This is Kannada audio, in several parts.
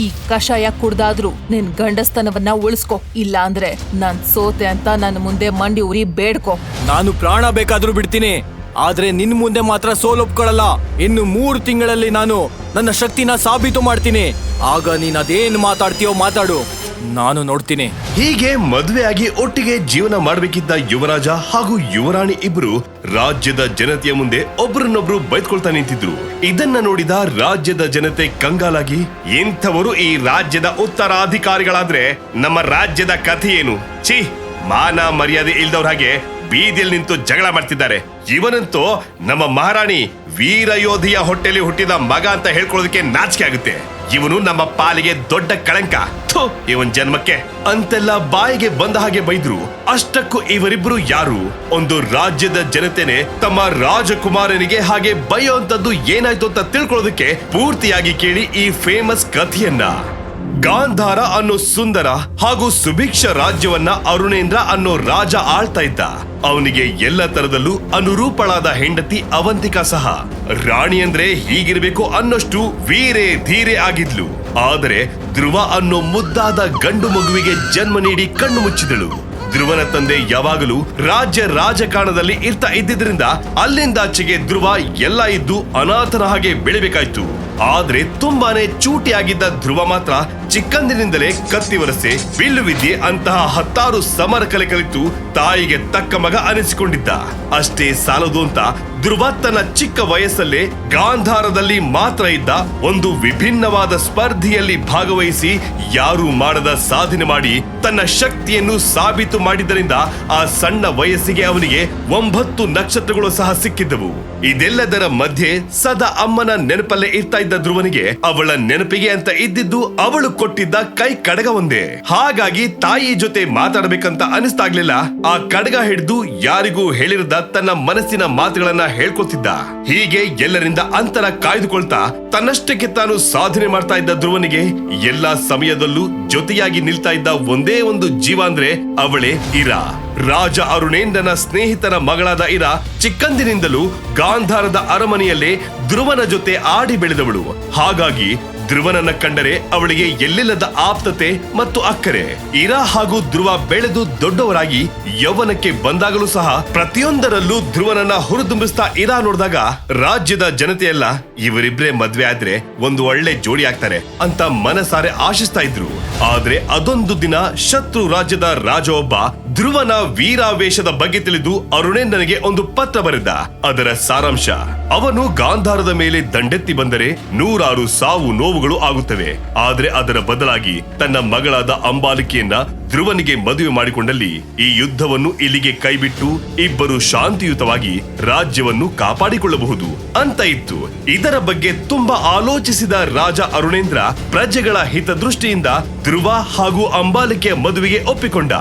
ಈ ಕಷಾಯ ಕುಡ್ದಾದ್ರೂ ನಿನ್ ಗಂಡಸ್ತನವನ್ನ ಉಳಿಸ್ಕೊ, ಇಲ್ಲ ಅಂದ್ರೆ ನಾನ್ ಸೋತೆ ಅಂತ ನನ್ನ ಮುಂದೆ ಮಂಡಿ ಉರಿ ಬೇಡ್ಕೊ. ನಾನು ಪ್ರಾಣ ಬೇಕಾದ್ರೂ ಬಿಡ್ತೀನಿ, ಆದ್ರೆ ನಿನ್ ಮುಂದೆ ಮಾತ್ರ ಸೋಲೊಪ್ಕೊಳ್ಳಲ್ಲ. ಇನ್ನು 3 ತಿಂಗಳಲ್ಲಿ ನಾನು ನನ್ನ ಶಕ್ತಿನ ಸಾಬೀತು ಮಾಡ್ತೀನಿ. ಆಗ ನೀನ್ ಅದೇನ್ ಮಾತಾಡ್ತೀಯೋ ಮಾತಾಡು, ನಾನು ನೋಡ್ತೀನಿ. ಹೀಗೆ ಮದುವೆಯಾಗಿ ಒಟ್ಟಿಗೆ ಜೀವನ ಮಾಡಬೇಕಿದ್ದ ಯುವರಾಜ ಹಾಗೂ ಯುವರಾಣಿ ಇಬ್ರು ರಾಜ್ಯದ ಜನತೆಯ ಮುಂದೆ ಒಬ್ರನ್ನೊಬ್ರು ಬೈದ್ಕೊಳ್ತಾ ನಿಂತಿದ್ರು. ಇದನ್ನ ನೋಡಿದ ರಾಜ್ಯದ ಜನತೆ ಕಂಗಾಲಾಗಿ, ಇಂಥವರು ಈ ರಾಜ್ಯದ ಉತ್ತರಾಧಿಕಾರಿಗಳಾದ್ರೆ ನಮ್ಮ ರಾಜ್ಯದ ಕಥೆ ಏನು? ಛೀ, ಮಾನ ಮರ್ಯಾದೆ ಇಲ್ದವ್ರ ಹಾಗೆ ಬೀದಿಯಲ್ಲಿ ನಿಂತು ಜಗಳ ಮಾಡ್ತಿದ್ದಾರೆ. ಇವನಂತೂ ನಮ್ಮ ಮಹಾರಾಣಿ ವೀರ ಯೋಧಿಯ ಹೊಟ್ಟೆಲಿ ಹುಟ್ಟಿದ ಮಗ ಅಂತ ಹೇಳ್ಕೊಳ್ಳೋದಕ್ಕೆ ನಾಚಿಕೆ ಆಗುತ್ತೆ. ಇವನು ನಮ್ಮ ಪಾಲಿಗೆ ದೊಡ್ಡ ಕಳಂಕ. ಇವನ್ ಜನ್ಮಕ್ಕೆ ಅಂತೆಲ್ಲ ಬಾಯಿಗೆ ಬಂದ ಹಾಗೆ ಬೈದ್ರು. ಅಷ್ಟಕ್ಕೂ ಇವರಿಬ್ರು ಯಾರು? ಒಂದು ರಾಜ್ಯದ ಜನತೆನೆ ತಮ್ಮ ರಾಜಕುಮಾರನಿಗೆ ಹಾಗೆ ಬೈಯೋಂತದ್ದು ಏನಾಯ್ತು ಅಂತ ತಿಳ್ಕೊಳ್ಳೋದಕ್ಕೆ ಪೂರ್ತಿಯಾಗಿ ಕೇಳಿ ಈ ಫೇಮಸ್ ಕಥೆಯನ್ನ. ಗಾಂಧಾರ ಅನ್ನೋ ಸುಂದರ ಹಾಗೂ ಸುಭಿಕ್ಷ ರಾಜ್ಯವನ್ನ ಅರುಣೇಂದ್ರ ಅನ್ನೋ ರಾಜ ಆಳ್ತಾ ಇದ್ದ. ಅವನಿಗೆ ಎಲ್ಲ ತರದಲ್ಲೂ ಅನುರೂಪಳಾದ ಹೆಂಡತಿ ಅವಂತಿಕಾ ಸಹ. ರಾಣಿ ಅಂದ್ರೆ ಹೀಗಿರ್ಬೇಕು ಅನ್ನೋಷ್ಟು ವೀರೆ ಧೀರೆ ಆಗಿದ್ಲು. ಆದರೆ ಧ್ರುವ ಅನ್ನೋ ಮುದ್ದಾದ ಗಂಡು ಮಗುವಿಗೆ ಜನ್ಮ ನೀಡಿ ಕಣ್ಣು ಮುಚ್ಚಿದಳು. ಧ್ರುವನ ತಂದೆ ಯಾವಾಗಲೂ ರಾಜ್ಯ ರಾಜಕಾರಣದಲ್ಲಿ ಇದ್ದಿದ್ರಿಂದ ಅಲ್ಲಿಂದಾಚೆಗೆ ಧ್ರುವ ಎಲ್ಲ ಇದ್ದು ಅನಾಥನ ಹಾಗೆ ಬೆಳಿಬೇಕಾಯ್ತು. ಆದ್ರೆ ತುಂಬಾನೇ ಚೂಟಿಯಾಗಿದ್ದ ಧ್ರುವ ಮಾತ್ರ ಚಿಕ್ಕಂದಿನಿಂದಲೇ ಕತ್ತಿ ವರಸೆ, ಬಿಲ್ಲು ವಿದ್ಯೆ ಅಂತಹ 10 ಸಮರ ಕಲೆ ಕಲಿತು ತಾಯಿಗೆ ತಕ್ಕ ಮಗ ಅನಿಸಿಕೊಂಡಿದ್ದ. ಅಷ್ಟೇ ಸಾಲದು ಅಂತ ಧ್ರುವ ತನ್ನ ಚಿಕ್ಕ ವಯಸ್ಸಲ್ಲೇ ಗಾಂಧಾರದಲ್ಲಿ ಮಾತ್ರ ಇದ್ದ ಒಂದು ವಿಭಿನ್ನವಾದ ಸ್ಪರ್ಧೆಯಲ್ಲಿ ಭಾಗವಹಿಸಿ ಯಾರು ಮಾಡದ ಸಾಧನೆ ಮಾಡಿ ತನ್ನ ಶಕ್ತಿಯನ್ನು ಸಾಬೀತು ಮಾಡಿದ್ದರಿಂದ ಆ ಸಣ್ಣ ವಯಸ್ಸಿಗೆ ಅವನಿಗೆ 9 ನಕ್ಷತ್ರಗಳು ಸಹ ಸಿಕ್ಕಿದ್ದವು. ಇದೆಲ್ಲದರ ಮಧ್ಯೆ ಸದಾ ಅಮ್ಮನ ನೆನಪಲ್ಲೇ ಇರ್ತಾ ಇದ್ದ ಧ್ರುವನಿಗೆ ಅವಳ ನೆನಪಿಗೆ ಅಂತ ಇದ್ದಿದ್ದು ಅವಳು ಕೊಟ್ಟಿದ್ದ ಕೈ ಕಡಗ ಒಂದೇ. ಹಾಗಾಗಿ ತಾಯಿ ಜೊತೆ ಮಾತಾಡಬೇಕಂತ ಅನಿಸ್ತಾಗ್ಲಿಲ್ಲ. ಆ ಕಡಗ ಹಿಡಿದು ಯಾರಿಗೂ ಹೇಳಿರದ ತನ್ನ ಮನಸ್ಸಿನ ಮಾತುಗಳನ್ನ ಹೇಳ್ಕೊತಿದ್ದ. ಹೀಗೆ ಎಲ್ಲರಿಂದ ಅಂತರ ಕಾಯ್ದುಕೊಳ್ತಾ ತನ್ನಷ್ಟಕ್ಕೆ ತಾನು ಸಾಧನೆ ಮಾಡ್ತಾ ಇದ್ದ ಧ್ರುವನಿಗೆ ಎಲ್ಲಾ ಸಮಯದಲ್ಲೂ ಜೊತೆಯಾಗಿ ನಿಲ್ತಾ ಇದ್ದ ಒಂದೇ ಒಂದು ಜೀವ ಅಂದ್ರೆ ಅವಳೇ ಇರಾ. ರಾಜ ಅರುಣೇಂದ್ರನ ಸ್ನೇಹಿತನ ಮಗಳಾದ ಇರಾ ಚಿಕ್ಕಂದಿನಿಂದಲೂ ಗಾಂಧಾರದ ಅರಮನೆಯಲ್ಲೇ ಧ್ರುವನ ಜೊತೆ ಆಡಿ ಬೆಳೆದವಳು. ಹಾಗಾಗಿ ಧ್ರುವನನ್ನ ಕಂಡರೆ ಅವಳಿಗೆ ಎಲ್ಲಿಲ್ಲದ ಆಪ್ತತೆ ಮತ್ತು ಅಕ್ಕರೆ. ಇರಾ ಹಾಗೂ ಧ್ರುವ ಬೆಳೆದು ದೊಡ್ಡವರಾಗಿ ಯೌವನಕ್ಕೆ ಬಂದಾಗಲೂ ಸಹ ಪ್ರತಿಯೊಂದರಲ್ಲೂ ಧ್ರುವನನ್ನ ಹುರಿದುಂಬಿಸ್ತಾ ಇರಾ ನೋಡಿದಾಗ ರಾಜ್ಯದ ಜನತೆಯೆಲ್ಲ ಇವರಿಬ್ರೇ ಮದ್ವೆ ಆದ್ರೆ ಒಂದು ಒಳ್ಳೆ ಜೋಡಿ ಆಗ್ತಾರೆ ಅಂತ ಮನಸಾರೆ ಆಶಿಸ್ತಾ ಇದ್ರು. ಆದ್ರೆ ಅದೊಂದು ದಿನ ಶತ್ರು ರಾಜ್ಯದ ರಾಜ ಒಬ್ಬ ಧ್ರುವನ ವೀರಾವೇಶದ ಬಗ್ಗೆ ತಿಳಿದು ಅರುಣೇಂದ್ರನಿಗೆ ಒಂದು ಪತ್ರ ಬರೆದ. ಅದರ ಸಾರಾಂಶ: ಅವನು ಗಾಂಧಾರದ ಮೇಲೆ ದಂಡೆತ್ತಿ ಬಂದರೆ 100 ಸಾವು ನೋವುಗಳು ಆಗುತ್ತವೆ. ಆದ್ರೆ ಅದರ ಬದಲಾಗಿ ತನ್ನ ಮಗಳಾದ ಅಂಬಾಲಿಕೆಯನ್ನ ಧ್ರುವನಿಗೆ ಮದುವೆ ಮಾಡಿಕೊಂಡಲ್ಲಿ ಈ ಯುದ್ಧವನ್ನು ಇಲ್ಲಿಗೆ ಕೈಬಿಟ್ಟು ಇಬ್ಬರು ಶಾಂತಿಯುತವಾಗಿ ರಾಜ್ಯವನ್ನು ಕಾಪಾಡಿಕೊಳ್ಳಬಹುದು ಅಂತ ಇತ್ತು. ಇದರ ಬಗ್ಗೆ ತುಂಬಾ ಆಲೋಚಿಸಿದ ರಾಜ ಅರುಣೇಂದ್ರ ಪ್ರಜೆಗಳ ಹಿತದೃಷ್ಟಿಯಿಂದ ಧ್ರುವ ಹಾಗೂ ಅಂಬಾಲಿಕೆಯ ಮದುವೆಗೆ ಒಪ್ಪಿಕೊಂಡ.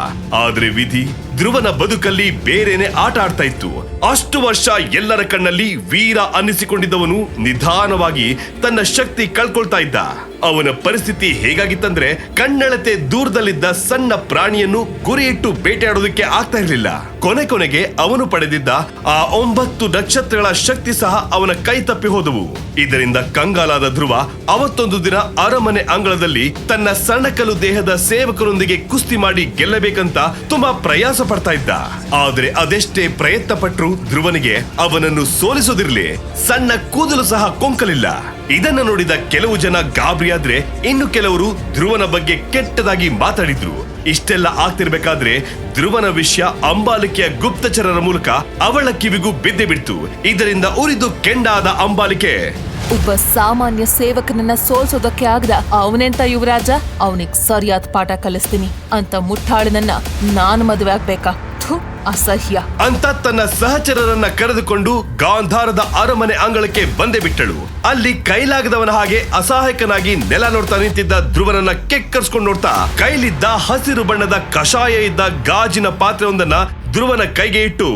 ಆದ್ರೆ ವಿಧಿ ಧ್ರುವನ ಬದುಕಲ್ಲಿ ಬೇರೆನೆ ಆಟ ಆಡ್ತಾ ಇತ್ತು. ಅಷ್ಟು ವರ್ಷ ಎಲ್ಲರ ಕಣ್ಣಲ್ಲಿ ವೀರ ಅನ್ನಿಸಿಕೊಂಡಿದ್ದವನು ನಿಧಾನವಾಗಿ ತನ್ನ ಶಕ್ತಿ ಕಳ್ಕೊಳ್ತಾ ಇದ್ದ. ಅವನ ಪರಿಸ್ಥಿತಿ ಹೇಗಾಗಿತ್ತಂದ್ರೆ ಕಣ್ಣೆಳತೆ ದೂರದಲ್ಲಿದ್ದ ಸಣ್ಣ ಪ್ರಾಣಿಯನ್ನು ಗುರಿಯಿಟ್ಟು ಬೇಟೆಯಾಡೋದಕ್ಕೆ ಆಗ್ತಾ ಇರಲಿಲ್ಲ. ಕೊನೆಗೆ ಅವನು ಪಡೆದಿದ್ದ ಆ 9 ನಕ್ಷತ್ರಗಳ ಶಕ್ತಿ ಸಹ ಅವನ ಕೈ ತಪ್ಪಿ ಹೋದವು. ಇದರಿಂದ ಕಂಗಾಲಾದ ಧ್ರುವ ಅವತ್ತೊಂದು ದಿನ ಅರಮನೆ ಅಂಗಳದಲ್ಲಿ ತನ್ನ ಸಣ್ಣಕಲು ದೇಹದ ಸೇವಕರೊಂದಿಗೆ ಕುಸ್ತಿ ಮಾಡಿ ಗೆಲ್ಲಬೇಕಂತ ತುಂಬಾ ಪ್ರಯಾಸ ಪಡ್ತಾ ಇದ್ದ. ಆದ್ರೆ ಅದೆಷ್ಟೇ ಪ್ರಯತ್ನ ಪಟ್ರು ಧ್ರುವನಿಗೆ ಅವನನ್ನು ಸೋಲಿಸೋದಿರ್ಲಿ ಸಣ್ಣ ಕೂದಲು ಸಹ ಕೊಂಕಲಿಲ್ಲ. ಇದನ್ನು ನೋಡಿದ ಕೆಲವು ಜನ ಗಾಬರಿಯಾದ್ರೆ ಇನ್ನು ಕೆಲವರು ಧ್ರುವನ ಬಗ್ಗೆ ಕೆಟ್ಟದಾಗಿ ಮಾತಾಡಿದ್ರು. ಇಷ್ಟೆಲ್ಲ ಆಗ್ತಿರ್ಬೇಕಾದ್ರೆ ಧ್ರುವನ ವಿಷಯ ಅಂಬಾಲಿಕೆಯ ಗುಪ್ತಚರರ ಮೂಲಕ ಅವಳ ಕಿವಿಗೂ ಬಿದ್ದೆ ಬಿಡ್ತು. ಇದರಿಂದ ಉರಿದು ಕೆಂಡಾದ ಅಂಬಾಲಿಕೆ ಒಬ್ಬ ಸಾಮಾನ್ಯ ಸೇವಕನನ್ನ ಸೋಲ್ಸೋದಕ್ಕೆ ಆಗದ ಅವನೆಂತ ಯುವರಾಜ, ಅವನಿಗೆ ಸರಿಯಾದ ಪಾಠ ಕಲಿಸ್ತೀನಿ ಅಂತ ಮುಟ್ಟಾಳನನ್ನ ನಾನು ಮದುವೆ ಆಗ್ಬೇಕಾ? ಅಸಹ್ಯ ಅಂತ ತನ್ನ ಸಹಚರರನ್ನ ಕರೆದುಕೊಂಡು ಗಾಂಧಾರದ ಅರಮನೆ ಅಂಗಳಕ್ಕೆ ಬಂದೇ ಬಿಟ್ಟಳು. ಅಲ್ಲಿ ಕೈಲಾಗದವನ ಹಾಗೆ ಅಸಹಾಯಕನಾಗಿ ನೆಲ ನೋಡ್ತಾ ನಿಂತಿದ್ದ ಧ್ರುವನನ್ನ ಕೆಕ್ಕರ್ಸ್ಕೊಂಡು ನೋಡ್ತಾ ಕೈಲಿದ್ದ ಹಸಿರು ಬಣ್ಣದ ಕಷಾಯ ಇದ್ದ ಗಾಜಿನ ಪಾತ್ರೆಯೊಂದನ್ನ ಧ್ರುವನ ಕೈಗೆ ಇಟ್ಟು,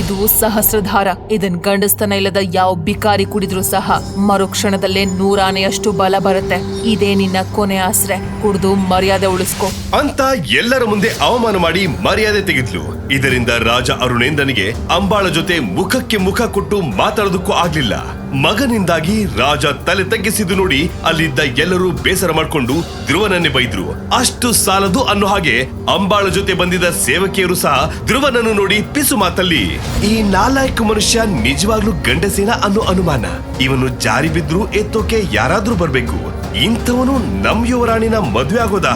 ಇದು ಸಹಸ್ರಧಾರ. ಇದನ್ ಗಂಡಸ್ತನ ಇಲ್ಲದ ಯಾವ ಬಿಕಾರಿ ಕುಡಿದ್ರು ಸಹ ಮರುಕ್ಷಣದಲ್ಲೇ 100 ಆನೆಯಷ್ಟು ಬಲ ಬರುತ್ತೆ. ಇದೇ ನಿನ್ನ ಕೊನೆ ಆಸರೆ, ಕುಡಿದು ಮರ್ಯಾದೆ ಉಳಿಸ್ಕೊ ಅಂತ ಎಲ್ಲರ ಮುಂದೆ ಅವಮಾನ ಮಾಡಿ ಮರ್ಯಾದೆ ತೆಗೆದ್ಲು. ಇದರಿಂದ ರಾಜ ಅರುಣೇಂದ್ರನಿಗೆ ಅಂಬಾಳ ಜೊತೆ ಮುಖಕ್ಕೆ ಮುಖ ಕೊಟ್ಟು ಮಾತಾಡೋದಕ್ಕೂ ಆಗ್ಲಿಲ್ಲ. ಮಗನಿಂದಾಗಿ ರಾಜ ತಲೆ ತಗ್ಗಿಸಿದ್ದು ನೋಡಿ ಅಲ್ಲಿದ್ದ ಎಲ್ಲರೂ ಬೇಸರ ಮಾಡ್ಕೊಂಡು ಧ್ರುವನನ್ನೇ ಬೈದ್ರು. ಅಷ್ಟು ಸಾಲದು ಅನ್ನೋ ಹಾಗೆ ಅಂಬಾಳ ಜೊತೆ ಬಂದಿದ್ದ ಸೇವಕಿಯರು ಸಹ ಧ್ರುವನನ್ನು ನೋಡಿ ಪಿಸು ಮಾತಲ್ಲಿ, ಈ ನಾಲಾಯಕ ಮನುಷ್ಯ ನಿಜವಾಗ್ಲೂ ಗಂಡಸೇನ ಅನ್ನೋ ಅನುಮಾನ. ಇವನು ಜಾರಿ ಬಿದ್ರು ಎತ್ತೋಕೆ ಯಾರಾದ್ರೂ ಬರ್ಬೇಕು. ಇಂಥವನು ನಮ್ ಯುವರಾಣಿನ ಮದ್ವೆ ಆಗೋದಾ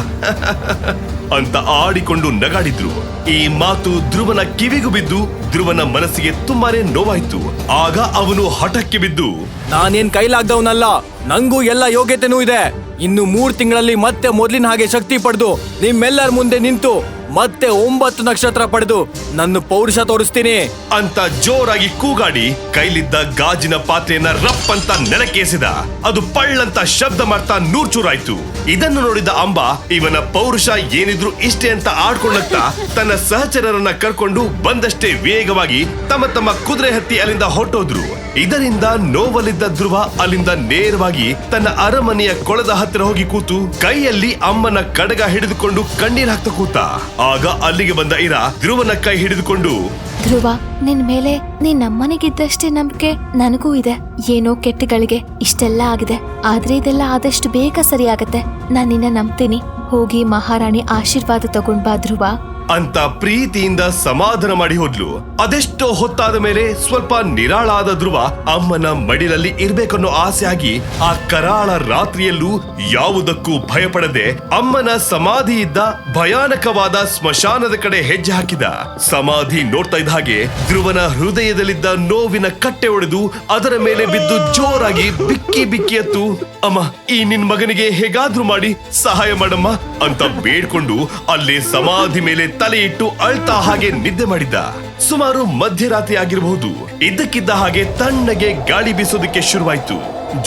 ಅಂತ ಆಡಿಕೊಂಡು ನಗಾಡಿದ್ರು. ಈ ಮಾತು ಧ್ರುವನ ಕಿವಿಗೂ ಬಿದ್ದು ಧ್ರುವನ ಮನಸ್ಸಿಗೆ ತುಂಬಾನೇ ನೋವಾಯ್ತು. ಆಗ ಅವನು ಹಠಕ್ಕೆ ಬಿದ್ದು, ನಾನೇನ್ ಕೈಲಾಗ್ದವನಲ್ಲ, ನಂಗೂ ಎಲ್ಲ ಯೋಗ್ಯತೆನೂ ಇದೆ. ಇನ್ನು 3 ತಿಂಗಳಲ್ಲಿ ಮತ್ತೆ ಮೊದ್ಲಿನ ಹಾಗೆ ಶಕ್ತಿ ಪಡೆದು ನಿಮ್ಮೆಲ್ಲರ ಮುಂದೆ ನಿಂತು ಮತ್ತೆ 9 ನಕ್ಷತ್ರ ಪಡೆದು ನನ್ನ ಪೌರುಷ ತೋರಿಸ್ತೀನಿ ಅಂತ ಜೋರಾಗಿ ಕೂಗಾಡಿ ಕೈಲಿದ್ದ ಗಾಜಿನ ಪಾತ್ರೆಯನ್ನ ರಪ್ ಅಂತ ನೆಲಕ್ಕೆಸೆದ. ಅದು ಪಳ್ಳಂತ ಶಬ್ದ ಮಾಡ್ತಾ ನೂರ್ಚೂರಾಯ್ತು. ಇದನ್ನು ನೋಡಿದ ಅಂಬಾ ಇವನ ಪೌರುಷ ಏನಿದ್ರು ಇಷ್ಟೇ ಅಂತ ಆಡ್ಕೊಂಡಕ್ತಾ ತನ್ನ ಸಹಚರರನ್ನ ಕರ್ಕೊಂಡು ಬಂದಷ್ಟೇ ವೇಗವಾಗಿ ತಮ್ಮ ಕುದುರೆ ಹತ್ತಿ ಅಲ್ಲಿಂದ ಹೊರಟೋದ್ರು. ಇದರಿಂದ ನೋವಲ್ಲಿದ್ದ ಧ್ರುವ ಅಲ್ಲಿಂದ ನೇರವಾಗಿ ತನ್ನ ಅರಮನೆಯ ಕೊಳದ ಹತ್ತಿರ ಹೋಗಿ ಕೂತು ಕೈಯಲ್ಲಿ ಅಮ್ಮನ ಕಡಗ ಹಿಡಿದುಕೊಂಡು ಕಣ್ಣೀರ್ ಹಾಕ್ತಾ ಕೂತ. ಆಗ ಅಲ್ಲಿಗೆ ಬಂದ ಇರ ಧ್ರುವನ ಕೈ ಹಿಡಿದುಕೊಂಡು, ಧ್ರುವ, ನಿನ್ ಮೇಲೆ ನಿನ್ನಮ್ಮನಿಗಿದ್ದಷ್ಟೇ ನಂಬಿಕೆ ನನಗೂ ಇದೆ. ಏನೋ ಕೆಟ್ಟಗಳಿಗೆ ಇಷ್ಟೆಲ್ಲ ಆಗಿದೆ, ಆದ್ರೆ ಇದೆಲ್ಲ ಆದಷ್ಟು ಬೇಗ ಸರಿಯಾಗತ್ತೆ. ನಾನ್ ನಿನ್ನ ನಂಬ್ತೀನಿ. ಹೋಗಿ ಮಹಾರಾಣಿ ಆಶೀರ್ವಾದ ತಗೊಂಡ್ ಬಾ ಧ್ರುವ ಅಂತ ಪ್ರೀತಿಯಿಂದ ಸಮಾಧಾನ ಮಾಡಿ ಹೋದ್ಲು. ಅದೆಷ್ಟೋ ಹೊತ್ತಾದ ಮೇಲೆ ಸ್ವಲ್ಪ ನಿರಾಳಾದ ಧ್ರುವ ಅಮ್ಮನ ಮಡಿಲಲ್ಲಿ ಇರ್ಬೇಕನ್ನೋ ಆಸೆ ಆಗಿ ಆ ಕರಾಳ ರಾತ್ರಿಯಲ್ಲೂ ಯಾವುದಕ್ಕೂ ಭಯಪಡದೆ ಅಮ್ಮನ ಸಮಾಧಿ ಇದ್ದ ಭಯಾನಕವಾದ ಸ್ಮಶಾನದ ಕಡೆ ಹೆಜ್ಜೆ ಹಾಕಿದ. ಸಮಾಧಿ ನೋಡ್ತಾ ಇದ್ದ ಹಾಗೆ ಧ್ರುವನ ಹೃದಯದಲ್ಲಿದ್ದ ನೋವಿನ ಕಟ್ಟೆ ಒಡೆದು ಅದರ ಮೇಲೆ ಬಿದ್ದು ಜೋರಾಗಿ ಬಿಕ್ಕಿ ಎತ್ತು, ಅಮ್ಮ, ಈ ನಿನ್ ಮಗನಿಗೆ ಹೇಗಾದ್ರೂ ಮಾಡಿ ಸಹಾಯ ಮಾಡಮ್ಮ ಅಂತ ಬೇಡ್ಕೊಂಡು ಅಲ್ಲೇ ಸಮಾಧಿ ಮೇಲೆ ತಲೆ ಇಟ್ಟು ಅಳ್ತಾ ಹಾಗೆ ನಿದ್ದೆ ಮಾಡಿದ್ದ. ಸುಮಾರು ಮಧ್ಯರಾತ್ರಿ ಆಗಿರಬಹುದು. ಇದ್ದಕ್ಕಿದ್ದ ಹಾಗೆ ತಣ್ಣಗೆ ಗಾಳಿ ಬೀಸೋದಕ್ಕೆ ಶುರುವಾಯ್ತು.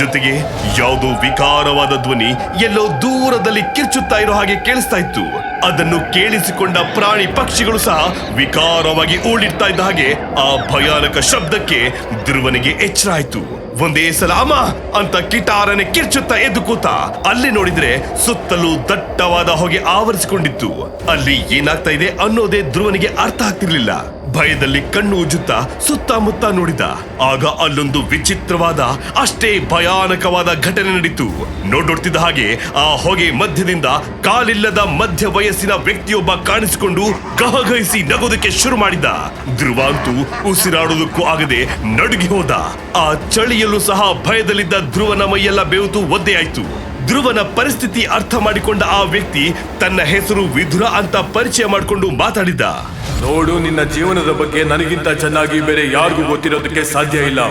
ಜೊತೆಗೆ ಯಾವುದೋ ವಿಕಾರವಾದ ಧ್ವನಿ ಎಲ್ಲೋ ದೂರದಲ್ಲಿ ಕಿರ್ಚುತ್ತಾ ಇರೋ ಹಾಗೆ ಕೇಳಿಸ್ತಾ ಇತ್ತು. ಅದನ್ನು ಕೇಳಿಸಿಕೊಂಡ ಪ್ರಾಣಿ ಪಕ್ಷಿಗಳು ಸಹ ವಿಕಾರವಾಗಿ ಓಡಿಡ್ತಾ ಇದ್ದ ಹಾಗೆ ಆ ಭಯಾನಕ ಶಬ್ದಕ್ಕೆ ಧ್ರುವನಿಗೆ ಎಚ್ಚರ ಆಯ್ತು. ಒಂದೇ ಸಲ ಅಮ್ಮ ಅಂತ ಕಿಟಾರನೆ ಕಿರ್ಚುತ್ತಾ ಎದ್ದು ಕೂತ. ಅಲ್ಲಿ ನೋಡಿದ್ರೆ ಸುತ್ತಲೂ ದಟ್ಟವಾದ ಹೊಗೆ ಆವರಿಸಿಕೊಂಡಿತ್ತು. ಅಲ್ಲಿ ಏನಾಗ್ತಾ ಇದೆ ಅನ್ನೋದೇ ಧ್ರುವನಿಗೆ ಅರ್ಥ ಆಗ್ತಿರ್ಲಿಲ್ಲ. ಭಯದಲ್ಲಿ ಕಣ್ಣು ಉಜ್ಜುತ್ತಾ ಸುತ್ತಮುತ್ತ ನೋಡಿದ. ಆಗ ಅಲ್ಲೊಂದು ವಿಚಿತ್ರವಾದ ಅಷ್ಟೇ ಭಯಾನಕವಾದ ಘಟನೆ ನಡೀತು. ನೋಡ್ತಿದ್ದ ಹಾಗೆ ಆ ಹೊಗೆ ಮಧ್ಯದಿಂದ ಕಾಲಿಲ್ಲದ ಮಧ್ಯ ವಯಸ್ಸಿನ ವ್ಯಕ್ತಿಯೊಬ್ಬ ಕಾಣಿಸಿಕೊಂಡು ಗಹಗಹಿಸಿ ನಗೋದಕ್ಕೆ ಶುರು ಮಾಡಿದ. ಧ್ರುವ ಅಂತೂ ಉಸಿರಾಡೋದಕ್ಕೂ ಆಗದೆ ನಡುಗಿ ಹೋದ. ಆ ಚಳಿಯಲ್ಲೂ ಸಹ ಭಯದಲ್ಲಿದ್ದ ಧ್ರುವನ ಮೈಯೆಲ್ಲ ಬೆವುತು ಒದ್ದೆಯಾಯ್ತು. ಧ್ರುವನ ಪರಿಸ್ಥಿತಿ ಅರ್ಥ ಮಾಡಿಕೊಂಡ ಆ ವ್ಯಕ್ತಿ ತನ್ನ ಹೆಸರು ವಿಧುರ ಅಂತ ಪರಿಚಯ ಮಾಡಿಕೊಂಡು ಮಾತಾಡಿದ. ನೋಡು, ನಿನ್ನ ಜೀವನದ ಬಗ್ಗೆ ನನಗಿಂತ ಚೆನ್ನಾಗಿ ಬೇರೆ ಯಾರಿಗೂ ಗೊತ್ತಿರೋದಕ್ಕೆ ಸಾಧ್ಯ ಇಲ್ಲ.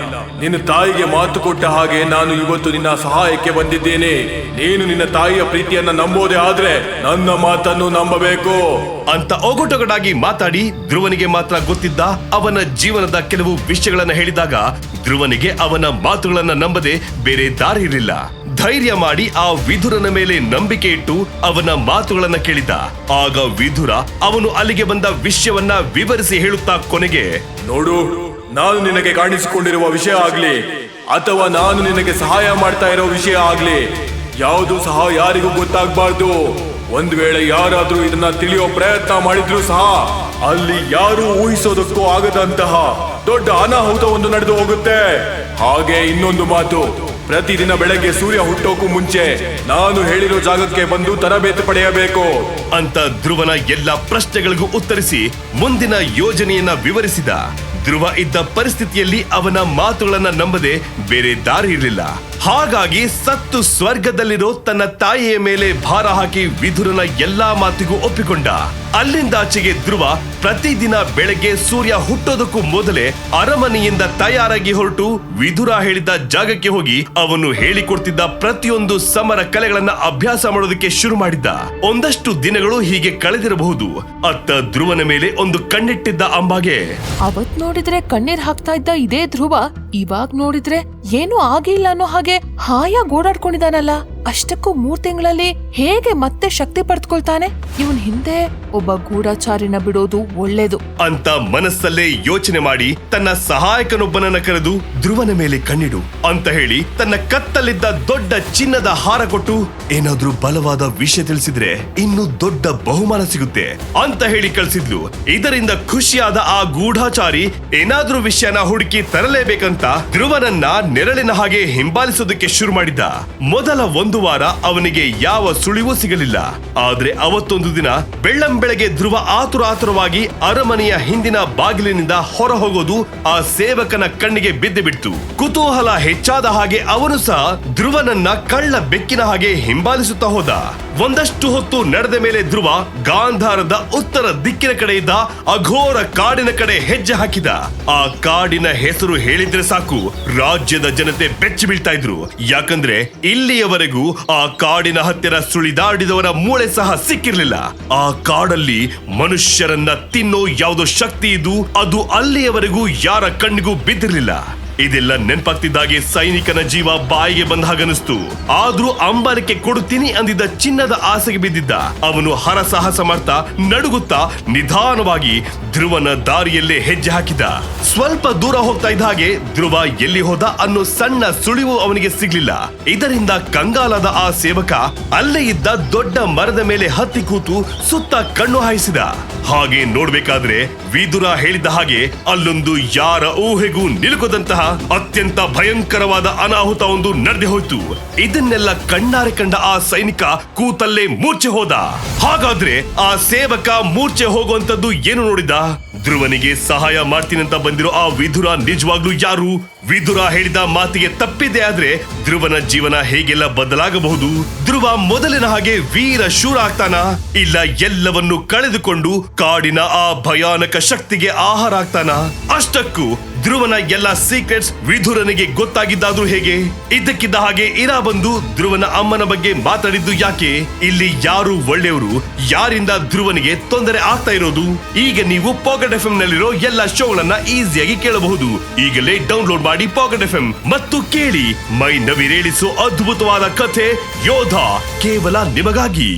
ನಿನ್ನ ತಾಯಿಗೆ ಮಾತು ಕೊಟ್ಟ ಹಾಗೆ ನಾನು ಇವತ್ತು ನಿನ್ನ ಸಹಾಯಕ್ಕೆ ಬಂದಿದ್ದೇನೆ. ನೀನು ನಿನ್ನ ತಾಯಿಯ ಪ್ರೀತಿಯನ್ನ ನಂಬೋದೇ ಆದ್ರೆ ನನ್ನ ಮಾತನ್ನು ನಂಬಬೇಕು ಅಂತ ಒಗಟೊಗಟಾಗಿ ಮಾತಾಡಿ ಧ್ರುವನಿಗೆ ಮಾತ್ರ ಗೊತ್ತಿದ್ದ ಅವನ ಜೀವನದ ಕೆಲವು ವಿಷಯಗಳನ್ನ ಹೇಳಿದಾಗ ಧ್ರುವನಿಗೆ ಅವನ ಮಾತುಗಳನ್ನ ನಂಬದೆ ಬೇರೆ ದಾರಿ ಇರಲಿಲ್ಲ. ಧೈರ್ಯ ಮಾಡಿ ಆ ವಿಧುರನ ಮೇಲೆ ನಂಬಿಕೆ ಇಟ್ಟು ಅವನ ಮಾತುಗಳನ್ನ ಕೇಳಿದ. ಆಗ ವಿಧುರ ಅವನು ಅಲ್ಲಿಗೆ ಬಂದ ವಿಷಯವನ್ನ ವಿವರಿಸಿ ಹೇಳುತ್ತಾ ಕೊನೆಗೆ, ನೋಡು, ನಾನು ನಿನಗೆ ಕಾಣಿಸಿಕೊಂಡಿರುವ ವಿಷಯ ಆಗ್ಲಿ ಅಥವಾ ನಾನು ನಿನಗೆ ಸಹಾಯ ಮಾಡ್ತಾ ಇರೋ ವಿಷಯ ಆಗ್ಲಿ ಯಾವುದು ಸಹ ಯಾರಿಗೂ ಗೊತ್ತಾಗಬಾರ್ದು. ಒಂದ್ ವೇಳೆ ಯಾರಾದ್ರೂ ಇದನ್ನ ತಿಳಿಯೋ ಪ್ರಯತ್ನ ಮಾಡಿದ್ರು ಸಹ ಅಲ್ಲಿ ಯಾರು ಊಹಿಸೋದಕ್ಕೂ ಆಗದಂತಹ ದೊಡ್ಡ ಅನಾಹುತ ಒಂದು ನಡೆದು ಹೋಗುತ್ತೆ. ಹಾಗೆ ಇನ್ನೊಂದು ಮಾತು, ಪ್ರತಿದಿನ ಬೆಳಗ್ಗೆ ಸೂರ್ಯ ಹುಟ್ಟೋಕು ಮುಂಚೆ ನಾನು ಹೇಳಿರೋ ಜಾಗಕ್ಕೆ ಬಂದು ತರಬೇತಿ ಪಡೆಯಬೇಕು ಅಂತ ಧ್ರುವನ ಎಲ್ಲ ಪ್ರಶ್ನೆಗಳಿಗೂ ಉತ್ತರಿಸಿ ಮುಂದಿನ ಯೋಜನೆಯನ್ನ ವಿವರಿಸಿದ. ಧ್ರುವ ಇದ್ದ ಪರಿಸ್ಥಿತಿಯಲ್ಲಿ ಅವನ ಮಾತುಗಳನ್ನ ನಂಬದೆ ಬೇರೆ ದಾರಿ ಇರಲಿಲ್ಲ. ಹಾಗಾಗಿ ಸತ್ತು ಸ್ವರ್ಗದಲ್ಲಿರೋ ತನ್ನ ತಾಯಿಯ ಮೇಲೆ ಭಾರ ಹಾಕಿ ವಿಧುರನ ಎಲ್ಲಾ ಮಾತಿಗೂ ಒಪ್ಪಿಕೊಂಡ. ಅಲ್ಲಿಂದಾಚೆಗೆ ಧ್ರುವ ಪ್ರತಿದಿನ ಬೆಳಗ್ಗೆ ಸೂರ್ಯ ಹುಟ್ಟೋದಕ್ಕೂ ಮೊದಲೇ ಅರಮನೆಯಿಂದ ತಯಾರಾಗಿ ಹೊರಟು ವಿಧುರ ಹೇಳಿದ್ದ ಜಾಗಕ್ಕೆ ಹೋಗಿ ಅವನು ಹೇಳಿಕೊಡ್ತಿದ್ದ ಪ್ರತಿಯೊಂದು ಸಮರ ಕಲೆಗಳನ್ನ ಅಭ್ಯಾಸ ಮಾಡೋದಕ್ಕೆ ಶುರು ಮಾಡಿದ್ದ. ಒಂದಷ್ಟು ದಿನಗಳು ಹೀಗೆ ಕಳೆದಿರಬಹುದು. ಅತ್ತ ಧ್ರುವನ ಮೇಲೆ ಒಂದು ಕಣ್ಣಿಟ್ಟಿದ್ದ ಅಂಬಾಗೆ, ಅವತ್ ನೋಡಿದ್ರೆ ಕಣ್ಣೀರ್ ಹಾಕ್ತಾ ಇದ್ದ ಇದೇ ಧ್ರುವ ಇವಾಗ್ ನೋಡಿದ್ರೆ ಏನೂ ಆಗಿಲ್ಲ ಅನ್ನೋ ಹಾಗೆ ಹಾಯಾಗಿ ಓಡಾಡ್ಕೊಂಡಿದಾನಲ್ಲ. ಅಷ್ಟಕ್ಕೂ 3 ತಿಂಗಳಲ್ಲಿ ಹೇಗೆ ಮತ್ತೆ ಶಕ್ತಿ ಪಡೆದುಕೊಳ್ತಾನೆ? ಇವನ್ ಹಿಂದೆ ಒಬ್ಬ ಗೂಢಚಾರಿನ ಬಿಡೋದು ಒಳ್ಳೇದು ಅಂತ ಮನಸ್ಸಲ್ಲೇ ಯೋಚನೆ ಮಾಡಿ ತನ್ನ ಸಹಾಯಕನೊಬ್ಬನನ್ನ ಕರೆದು ಧ್ರುವನ ಮೇಲೆ ಕಣ್ಣಿಡು ಅಂತ ಹೇಳಿ ತನ್ನ ಕತ್ತಲ್ಲಿದ್ದ ದೊಡ್ಡ ಚಿನ್ನದ ಹಾರ ಕೊಟ್ಟು ಏನಾದ್ರೂ ಬಲವಾದ ವಿಷಯ ತಿಳಿಸಿದ್ರೆ ಇನ್ನು ದೊಡ್ಡ ಬಹುಮಾನ ಸಿಗುತ್ತೆ ಅಂತ ಹೇಳಿ ಕಳಿಸಿದ್ಲು. ಇದರಿಂದ ಖುಷಿಯಾದ ಆ ಗೂಢಚಾರಿ ಏನಾದ್ರೂ ವಿಷಯನ ಹುಡುಕಿ ತರಲೇಬೇಕಂತ ಧ್ರುವನನ್ನ ನೆರಳಿನ ಹಾಗೆ ಹಿಂಬಾಲಿಸೋದಕ್ಕೆ ಶುರು ಮಾಡಿದ್ದ. ಮೊದಲ 1 ವಾರ ಅವನಿಗೆ ಯಾವ ಸುಳಿವೂ ಸಿಗಲಿಲ್ಲ. ಆದ್ರೆ ಅವತ್ತೊಂದು ದಿನ ಬೆಳ್ಳಂಬೆಳಗ್ಗೆ ಧ್ರುವ ಆತುರವಾಗಿ ಅರಮನೆಯ ಹಿಂದಿನ ಬಾಗಿಲಿನಿಂದ ಹೊರ ಹೋಗೋದು ಆ ಸೇವಕನ ಕಣ್ಣಿಗೆ ಬಿದ್ದು ಬಿಡ್ತು. ಕುತೂಹಲ ಹೆಚ್ಚಾದ ಹಾಗೆ ಅವನು ಸಹ ಧ್ರುವನನ್ನ ಕಳ್ಳ ಬೆಕ್ಕಿನ ಹಾಗೆ ಹಿಂಬಾಲಿಸುತ್ತಾ ಹೋದ. ಒಂದಷ್ಟು ಹೊತ್ತು ನಡೆದ ಮೇಲೆ ಧ್ರುವ ಗಾಂಧಾರದ ಉತ್ತರ ದಿಕ್ಕಿನ ಕಡೆ ಇದ್ದ ಅಘೋರ ಕಾಡಿನ ಕಡೆ ಹೆಜ್ಜೆ ಹಾಕಿದ. ಆ ಕಾಡಿನ ಹೆಸರು ಹೇಳಿದ್ರೆ ಸಾಕು ರಾಜ್ಯದ ಜನತೆ ಬೆಚ್ಚಿ ಬೀಳ್ತಾ ಇದ್ರು. ಯಾಕಂದ್ರೆ ಇಲ್ಲಿಯವರೆಗೂ ಆ ಕಾಡಿನ ಹತ್ತಿರ ಸುಳಿದಾಡಿದವರ ಮೂಳೆ ಸಹ ಸಿಕ್ಕಿರ್ಲಿಲ್ಲ. ಆ ಕಾಡಲ್ಲಿ ಮನುಷ್ಯರನ್ನ ತಿನ್ನೋ ಯಾವುದೋ ಶಕ್ತಿ ಇದ್ದು ಅದು ಅಲ್ಲಿಯವರೆಗೂ ಯಾರ ಕಣ್ಣಿಗೂ ಬಿದ್ದಿರ್ಲಿಲ್ಲ. ಇದೆಲ್ಲ ನೆನಪಾಗ್ತಿದ್ದಾಗೆ ಸೈನಿಕನ ಜೀವ ಬಾಯಿಗೆ ಬಂದ ಹಾಗನಿಸ್ತು. ಆದ್ರೂ ಅಂಬಾರಿಕೆ ಕೊಡುತ್ತೀನಿ ಅಂದಿದ್ದ ಚಿನ್ನದ ಆಸೆಗೆ ಬಿದ್ದಿದ್ದ ಅವನು ಹರಸಾಹಸ ಮಾಡ್ತಾ ನಡುಗುತ್ತಾ ನಿಧಾನವಾಗಿ ಧ್ರುವನ ದಾರಿಯಲ್ಲೇ ಹೆಜ್ಜೆ ಹಾಕಿದ. ಸ್ವಲ್ಪ ದೂರ ಹೋಗ್ತಾ ಇದ್ದ ಹಾಗೆ ಧ್ರುವ ಎಲ್ಲಿ ಹೋದ ಅನ್ನೋ ಸಣ್ಣ ಸುಳಿವು ಅವನಿಗೆ ಸಿಗ್ಲಿಲ್ಲ. ಇದರಿಂದ ಕಂಗಾಲಾದ ಆ ಸೇವಕ ಅಲ್ಲೇ ಇದ್ದ ದೊಡ್ಡ ಮರದ ಮೇಲೆ ಹತ್ತಿ ಕೂತು ಸುತ್ತ ಕಣ್ಣು ಹಾಯಿಸಿದ. ಹಾಗೆ ನೋಡ್ಬೇಕಾದ್ರೆ ವಿದುರ ಹೇಳಿದ ಹಾಗೆ ಅಲ್ಲೊಂದು ಯಾರ ಊಹೆಗೂ ನಿಲುಕದಂತಹ ಅತ್ಯಂತ ಭಯಂಕರವಾದ ಅನಾಹುತ ಒಂದು ನಡೆದು ಹೋಯ್ತು. ಇದನ್ನೆಲ್ಲ ಕಣ್ಣಾರೆ ಕಂಡ ಆ ಸೈನಿಕ ಕೂತಲ್ಲೇ ಮೂರ್ಛೆ ಹೋದ. ಹಾಗಾದ್ರೆ ಆ ಸೇವಕ ಮೂರ್ಛೆ ಹೋಗುವಂತದ್ದು ಏನು ನೋಡಿದ? ಧ್ರುವನಿಗೆ ಸಹಾಯ ಮಾಡ್ತೀನಂತ ಬಂದಿರೋ ಆ ವಿದುರ ನಿಜವಾಗ್ಲೂ ಯಾರು? ವಿದುರ ಹೇಳಿದ ಮಾತಿಗೆ ತಪ್ಪಿದೆ ಆದ್ರೆ ಧ್ರುವನ ಜೀವನ ಹೇಗೆಲ್ಲ ಬದಲಾಗಬಹುದು? ಧ್ರುವ ಮೊದಲಿನ ಹಾಗೆ ವೀರ ಶೂರ ಆಗ್ತಾನ? ಇಲ್ಲ ಎಲ್ಲವನ್ನು ಕಳೆದುಕೊಂಡು ಕಾಡಿನ ಆ ಭಯಾನಕ ಶಕ್ತಿಗೆ ಆಹಾರ ಆಗ್ತಾನ? ಅಷ್ಟಕ್ಕೂ ಧ್ರುವನ ಎಲ್ಲ ಸೀಕ್ರೆಟ್ಸ್ ವಿದುರನಿಗೆ ಗೊತ್ತಾಗಿದ್ದಾದ್ರೂ ಹೇಗೆ? ಇದ್ದಕ್ಕಿದ್ದ ಹಾಗೆ ಇರಾ ಬಂದು ಧ್ರುವನ ಅಮ್ಮನ ಬಗ್ಗೆ ಮಾತಾಡಿದ್ದು ಯಾಕೆ? ಇಲ್ಲಿ ಯಾರು ಒಳ್ಳೆಯವರು, ಯಾರಿಂದ ಧ್ರುವನಿಗೆ ತೊಂದರೆ ಆಗ್ತಾ ಇರೋದು? ಈಗ ನೀವು ಪಾಕೆಟ್ ಎಫ್ಎಂ ನಲ್ಲಿರೋ ಎಲ್ಲ ಶೋಗಳನ್ನ ಈಸಿಯಾಗಿ ಕೇಳಬಹುದು. ಈಗಲೇ ಡೌನ್ಲೋಡ್ ಮಾಡಿ ಪಾಕೆಟ್ ಎಫ್ಎಂ ಮತ್ತು ಕೇಳಿ ಮೈ ನವಿರೇಳಿಸೋ ಅದ್ಭುತವಾದ ಕಥೆ ಯೋಧ ಕೇವಲ ನಿಮಗಾಗಿ.